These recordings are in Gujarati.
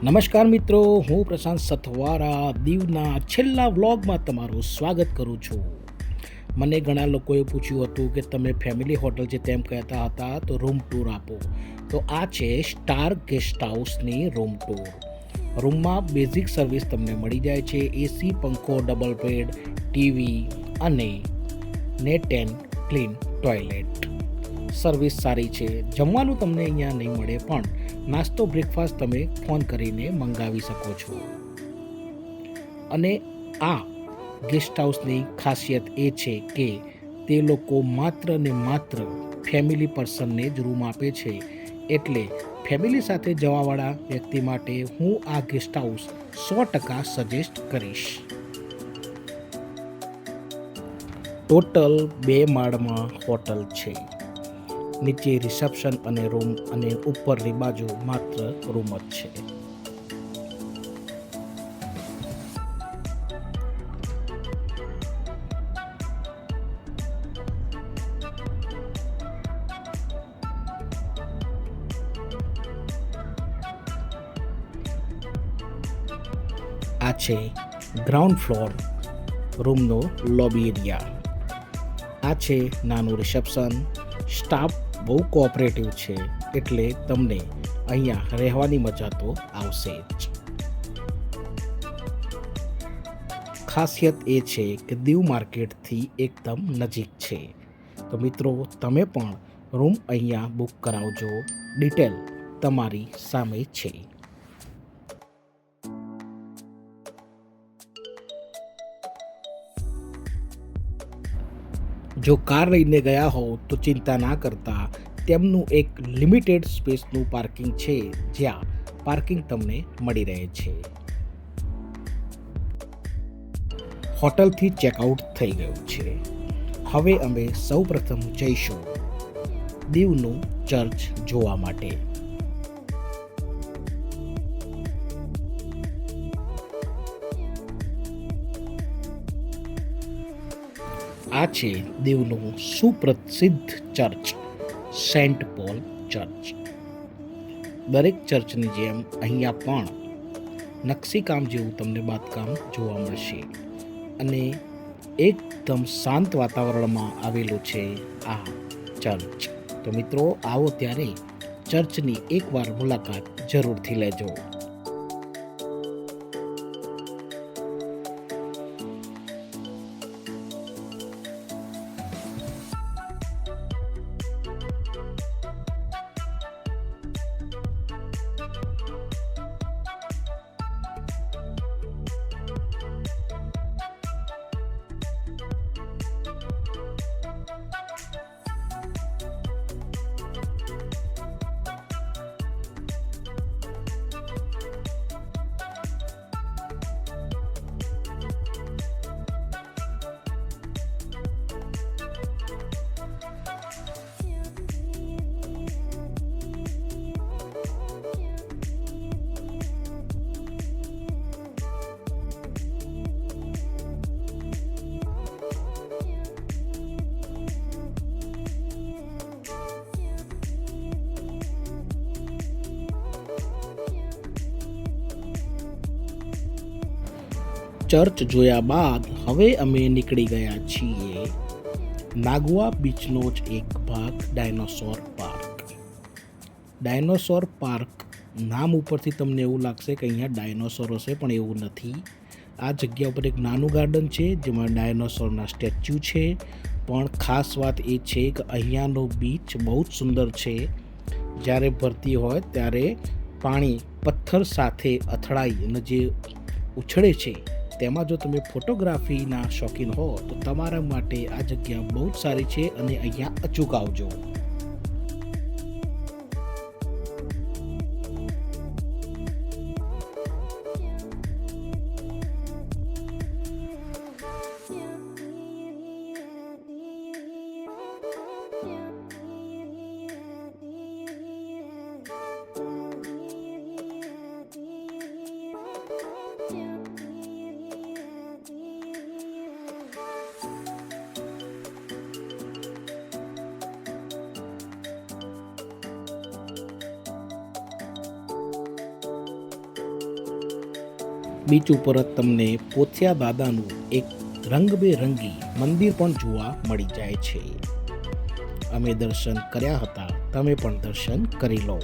નમસ્કાર મિત્રો, હું પ્રશાંત સથવારા દીવના છેલ્લા વ્લોગમાં તમારું સ્વાગત કરું છું. મને ઘણા લોકોએ પૂછ્યું હતું કે તમે ફેમિલી હોટલ જે તેમ કહેતા હતા તો રૂમ ટૂર આપો. તો આ છે સ્ટાર ગેસ્ટ હાઉસની રૂમ ટૂર. રૂમમાં બેઝિક સર્વિસ તમને મળી જાય છે. એસી, પંખો, ડબલ બેડ, ટીવી અને net and clean toilet. Service સારી છે. જમવાનું તમને અહીંયા નહીં મળે, પણ નાસ્તો બ્રેકફાસ્ટ તમે ફોન કરીને મંગાવી શકો છો. અને આ ગેસ્ટ હાઉસની ખાસિયત એ છે કે તે લોકો માત્ર ને માત્ર ફેમિલી પર્સનને જ રૂમ આપે છે. એટલે ફેમિલી સાથે જવાવાળા વ્યક્તિ માટે હું આ ગેસ્ટ હાઉસ 100% સજેસ્ટ કરીશ. ટોટલ 2 માળમાં હોટલ છે. નીચે રિસેપ્શન અને રૂમ અને ઉપરની બાજુ માત્ર રૂમ જ છે. આ છે ગ્રાઉન્ડ ફ્લોર રૂમનો લોબી એરિયા. આ છે નાનું રિસેપ્શન. સ્ટાફ બહુ કોઓપરેટિવ છે, એટલે તમને અહીંયા રહેવાની મજા તો આવશે જ. ખાસિયત એ છે કે દીવ માર્કેટથી એકદમ નજીક છે. તો મિત્રો, તમે પણ રૂમ અહીંયા બુક કરાવજો. ડિટેલ તમારી સામે છે. જો કાર લઈને ગયા હોવ તો ચિંતા ના કરતા, તેમનું એક લિમિટેડ સ્પેસનું પાર્કિંગ છે, જ્યાં પાર્કિંગ તમને મળી રહે છે. હોટલથી ચેકઆઉટ થઈ ગયું છે. હવે અમે સૌપ્રથમ જઈશું દીવનું ચર્ચ જોવા માટે. આ છે દીવનું સુપ્રસિદ્ધ ચર્ચ, સેન્ટ પોલ ચર્ચ. દરેક ચર્ચની જેમ અહીંયા પણ નકશીકામ જેવું તમને બાંધકામ જોવા મળશે. અને એકદમ શાંત વાતાવરણમાં આવેલું છે આ ચર્ચ. તો મિત્રો, આવો ત્યારે ચર્ચની એકવાર મુલાકાત જરૂરથી લેજો. ચર્ચ જોયા બાદ હવે અમે નીકળી ગયા છીએ નાગવા બીચનો જ એક ભાગ, ડાયનોસોર પાર્ક. ડાયનોસોર પાર્ક નામ ઉપરથી તમને એવું લાગશે કે અહીંયા ડાયનોસોર હશે, પણ એવું નથી. આ જગ્યા ઉપર એક નાનું ગાર્ડન છે, જેમાં ડાયનોસોરના સ્ટેચ્યુ છે. પણ ખાસ વાત એ છે કે અહીંયાનો બીચ બહુ જ સુંદર છે. જ્યારે ભરતી હોય ત્યારે પાણી પથ્થર સાથે અથડાઈ અને જે ઉછળે છે, તેમાં જો તમે ફોટોગ્રાફીના શોખીન હો તો તમારા માટે આ જગ્યા બહુ જ સારી છે. અને અહીંયા અચૂક આવજો. બીચ ઉપર જ તમને પોથિયા દાદાનું એક રંગબેરંગી મંદિર પણ જોવા મળી જાય છે. અમે દર્શન કર્યા હતા, તમે પણ દર્શન કરી લો.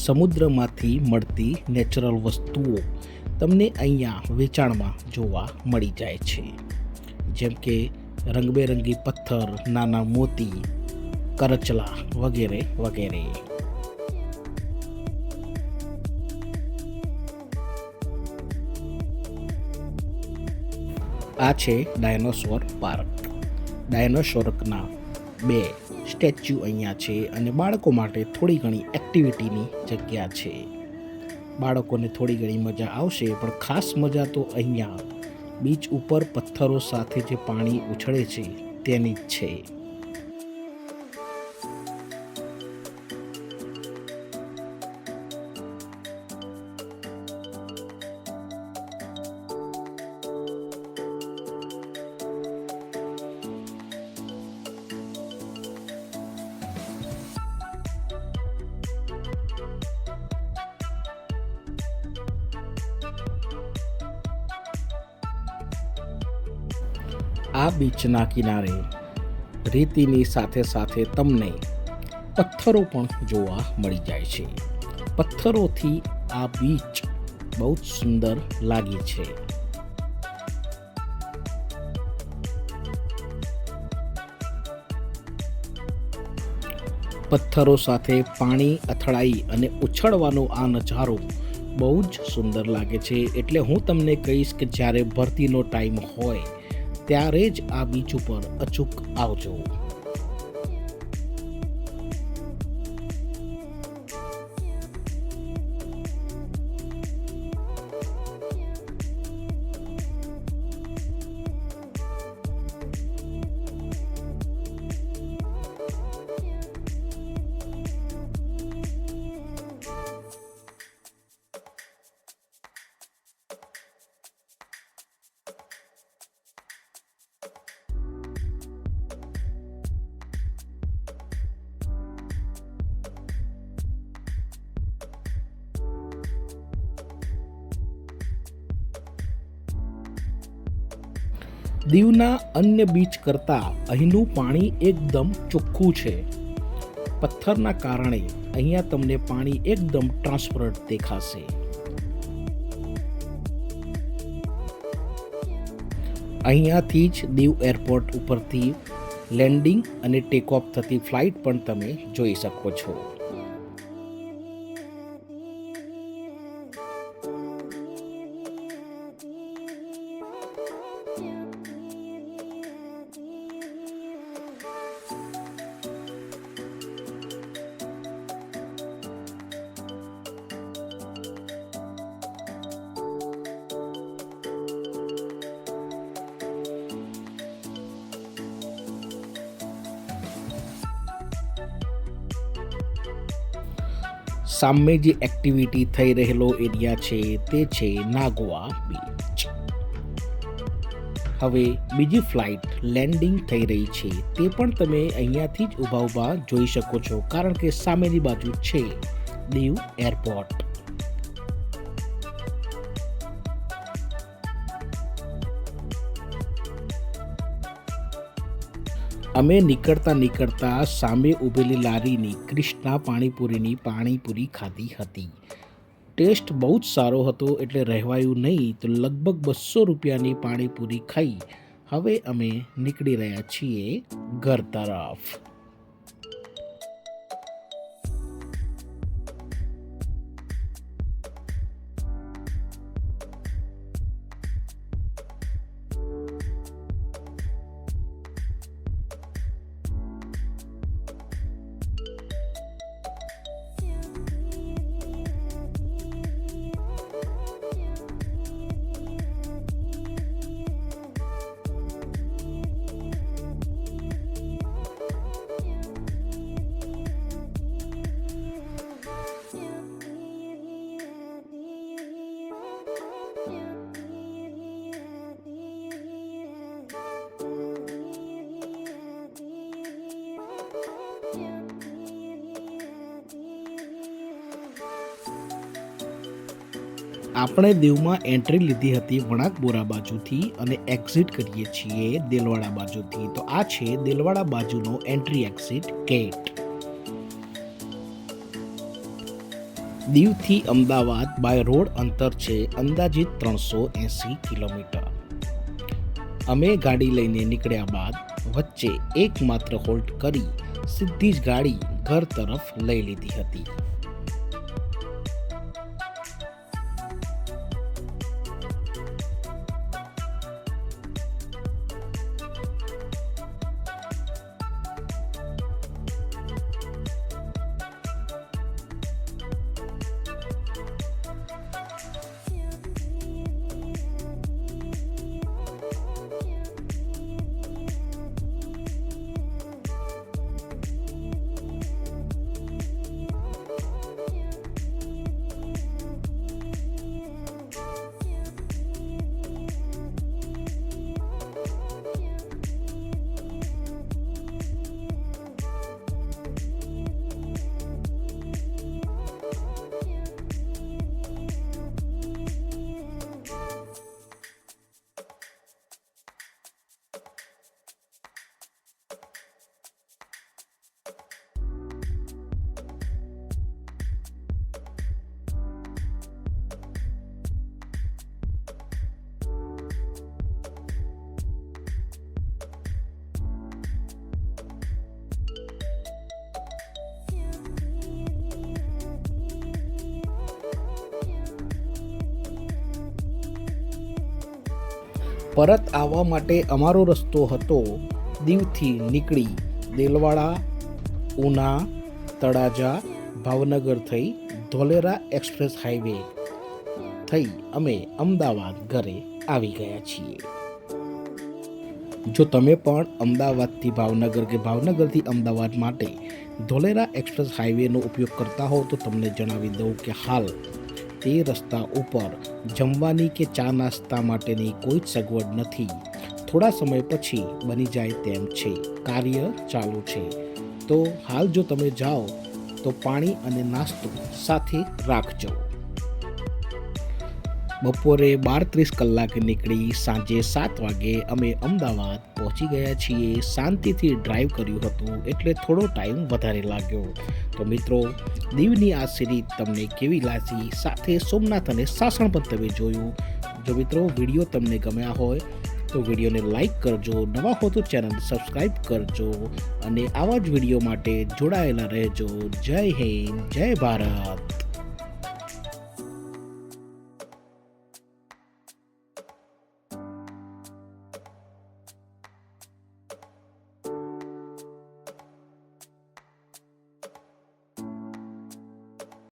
સમુદ્રમાંથી મળતી નેચરલ વસ્તુઓ તમને અહીંયા વેચાણમાં જોવા મળી જાય છે, જેમ કે રંગબેરંગી પથ્થર, નાના મોતી, કરચલા વગેરે વગેરે. આ છે ડાયનોસોર પાર્ક. ડાયનોસોરના 2 સ્ટેચ્યુ અહીંયા છે અને બાળકો માટે થોડી ઘણી એક્ટિવિટીની જગ્યા છે. બાળકોને થોડી ઘણી મજા આવશે, પણ ખાસ મજા તો અહીંયા બીચ ઉપર પથ્થરો સાથે જે પાણી ઉછળે છે તેની જ છે. આ બીચના કિનારે રેતીની સાથે સાથે તમને પથ્થરો પણ જોવા મળી જાય છે. પથ્થરોથી આ બીચ બહુ જ સુંદર લાગે છે. પથ્થરો સાથે પાણી અથડાઈ અને ઉછળવાનો આ નજારો બહુ જ સુંદર લાગે છે. એટલે હું તમને કહીશ કે જ્યારે ભરતીનો ટાઈમ હોય ત્યારે જ આ બીચ ઉપર અચૂક આવજો. દીવના અન્ય બીચ કરતાં અહીંનું પાણી એકદમ ચોખ્ખું છે. પથ્થરના કારણે અહીંયા તમને પાણી એકદમ ટ્રાન્સપરન્ટ દેખાશે. અહીંયાથી જ દીવ એરપોર્ટ ઉપરથી લેન્ડિંગ અને ટેક ઓફ થતી ફ્લાઇટ પણ તમે જોઈ શકો છો. સામે જે એક્ટિવિટી થઈ રહેલો એરિયા છે તે છે નાગવા બીચ. હવે બીજી ફ્લાઇટ લેન્ડિંગ થઈ રહી છે, તે પણ તમે અહીંયાથી જ ઊભા જોઈ શકો છો, કારણ કે સામેની બાજુ છે દીવ એરપોર્ટ. અમે નીકળતા સામે ઊભેલી લારીની ક્રિષ્ના પાણીપુરીની પાણીપુરી ખાધી હતી. ટેસ્ટ બહુ જ સારો હતો, એટલે રહેવાયું નહીં તો લગભગ 200 રૂપિયાની પાણીપુરી ખાઈ હવે અમે નીકળી રહ્યા છીએ ઘર તરફ. આપણે દીવમાં એન્ટ્રી લીધી હતી વણાકબોરા બાજુથી અને એક્ઝિટ કરીએ છીએ દેલવાડા બાજુથી. તો આ છે દેલવાડા બાજુનો એન્ટ્રી એક્ઝિટ ગેટ. દીવથી અમદાવાદ બાય રોડ અંતર છે અંદાજિત 380 કિલોમીટર. અમે ગાડી લઈને નીકળ્યા બાદ વચ્ચે એકમાત્ર હોલ્ટ કરી સીધી જ ગાડી ઘર તરફ લઈ લીધી હતી. પરત આવવા માટે અમારો રસ્તો હતો દીવથી નીકળી દેલવાડા, ઉના, તળાજા, ભાવનગર થઈ ધોલેરા એક્સપ્રેસ હાઈવે થઈ અમે અમદાવાદ ઘરે આવી ગયા છીએ. જો તમે પણ અમદાવાદથી ભાવનગર કે ભાવનગરથી અમદાવાદ માટે ધોલેરા એક્સપ્રેસ હાઈવેનો ઉપયોગ કરતા હો તો તમને જણાવી દઉં કે હાલ તે રસ્તા ઉપર જમવાની કે ચા નાસ્તા માટેની કોઈ જ સગવડ નથી. થોડા સમય પછી બની જાય તેમ છે. કાર્ય ચાલુ છે. તો હાલ જો તમે જાઓ તો પાણી અને નાસ્તો સાથે રાખજો. બપોરે 12:30 કલાકે નીકળી સાંજે 7 વાગે અમે અમદાવાદ પહોંચી ગયા છીએ. શાંતિથી ડ્રાઈવ કર્યું હતું એટલે થોડો ટાઈમ વધારે લાગ્યો. તો મિત્રો, દીવની આ સિરીઝ તમને કેવી લાગી, સાથે સોમનાથ અને સાસણ પણ તમે જોયું. જો મિત્રો વિડીયો તમને ગમ્યા હોય તો વિડીયોને લાઈક કરજો, નવા હો તો ચેનલ સબસ્ક્રાઈબ કરજો અને આવા જ વિડીયો માટે જોડાયેલા રહેજો. જય હિન્દ, જય ભારત.